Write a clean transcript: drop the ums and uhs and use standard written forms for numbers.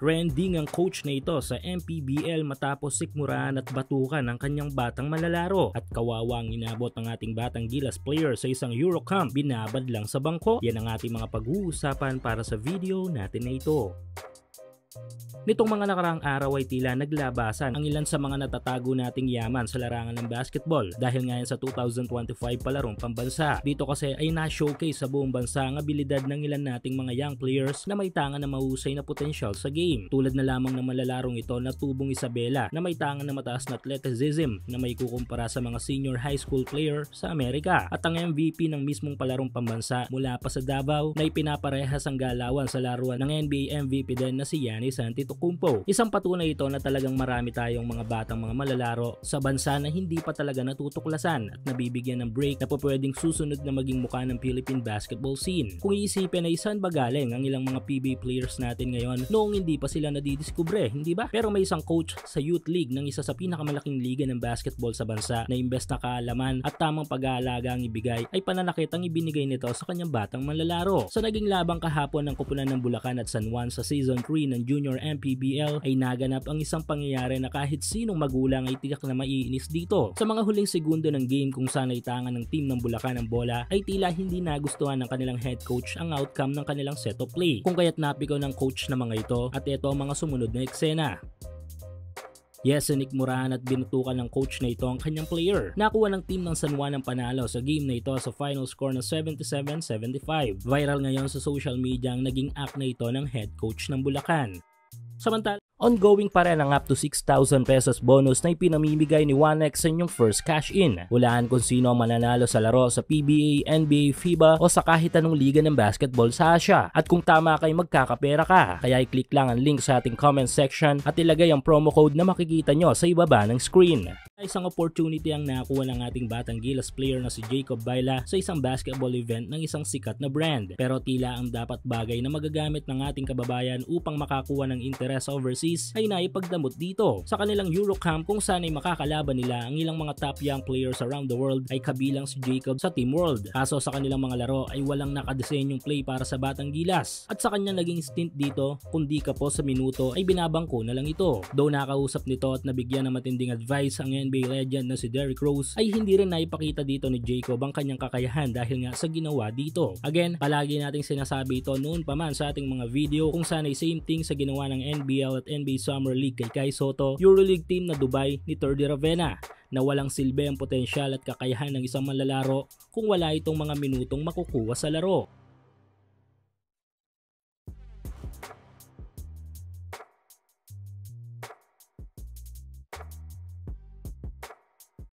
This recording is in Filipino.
Trending ang coach na ito sa MPBL matapos sikmuraan at batukan ang kanyang batang malalaro at kawawa ang inabot ng ating batang Gilas player sa isang Eurocamp, binabad lang sa bangko. Yan ang ating mga pag-uusapan para sa video natin na ito. Nitong mga nakaraang araw ay tila naglabasan ang ilan sa mga natatago nating yaman sa larangan ng basketball dahil ngayon sa 2025 palarong pambansa. Dito kasi ay na-showcase sa buong bansa ang abilidad ng ilan nating mga young players na may tangan na mahusay na potensyal sa game. Tulad na lamang ng malalarong ito na Tubong Isabela na may tangan na mataas na athleticism na may kukumpara sa mga senior high school player sa Amerika. At ang MVP ng mismong palarong pambansa mula pa sa Davao na ipinaparehas ang galawan sa laruan ng NBA MVP din na si Giannis Antetokounmpo. Isang patunay ito na talagang marami tayong mga batang mga malalaro sa bansa na hindi pa talaga natutuklasan at nabibigyan ng break na pwedeng susunod na maging mukha ng Philippine basketball scene. Kung iisipin ay saan ba galing ang ilang mga PBA players natin ngayon noong hindi pa sila nadidiskubre, hindi ba? Pero may isang coach sa youth league ng isa sa pinakamalaking liga ng basketball sa bansa na imbes na kaalaman at tamang pag-aalaga ang ibigay ay pananakit ang ibinigay nito sa kanyang batang malalaro. Sa naging labang kahapon ng koponan ng Bulacan at San Juan sa Season 3 ng Junior MPBL ay naganap ang isang pangyayari na kahit sinong magulang ay tiyak na maiinis dito. Sa mga huling segundo ng game kung saan ay tangan ng team ng Bulacan ang bola ay tila hindi nagustuhan ng kanilang head coach ang outcome ng kanilang set of play. Kung kaya't napiko ng coach na mga ito at ito ang mga sumunod na eksena. Yes, sinikmurahan at binutukan ng coach na ito ang kanyang player. Nakuha ng team ng San Juan ang panalo sa game na ito sa final score na 77-75. Viral ngayon sa social media ang naging act na ito ng head coach ng Bulacan. Samantala, ongoing pa rin ang up to 6,000 pesos bonus na ipinamimigay ni 1X sa inyong first cash-in. Hulaan kung sino ang mananalo sa laro sa PBA, NBA, FIBA o sa kahit anong liga ng basketball sa Asia. At kung tama kayo magkakapera ka, kaya i-click lang ang link sa ating comment section at ilagay ang promo code na makikita nyo sa ibaba ng screen. Isang opportunity ang nakuha ng ating batang Gilas player na si Jacob Baila sa isang basketball event ng isang sikat na brand. Pero tila ang dapat bagay na magagamit ng ating kababayan upang makakuha ng interes overseas ay naipagdamot dito. Sa kanilang Eurocamp kung saan ay makakalaban nila ang ilang mga top young players around the world ay kabilang si Jacob sa Team World. Kaso sa kanilang mga laro ay walang nakadesenyong play para sa batang Gilas. At sa kanya naging stint dito, kung di ka po sa minuto ay binabangko na lang ito. Though nakausap nito at nabigyan ng matinding advice ang NBA legend na si Derrick Rose ay hindi rin naipakita dito ni Jacob ang kanyang kakayahan dahil nga sa ginawa dito. Again, palagi nating sinasabi ito noon pa man sa ating mga video kung saan ay same thing sa ginawa ng NBL at NBA Summer League kay Kai Soto, Euroleague team na Dubai ni Terdy Ravenna na walang silbi ang potensyal at kakayahan ng isang manlalaro kung wala itong mga minutong makukuha sa laro.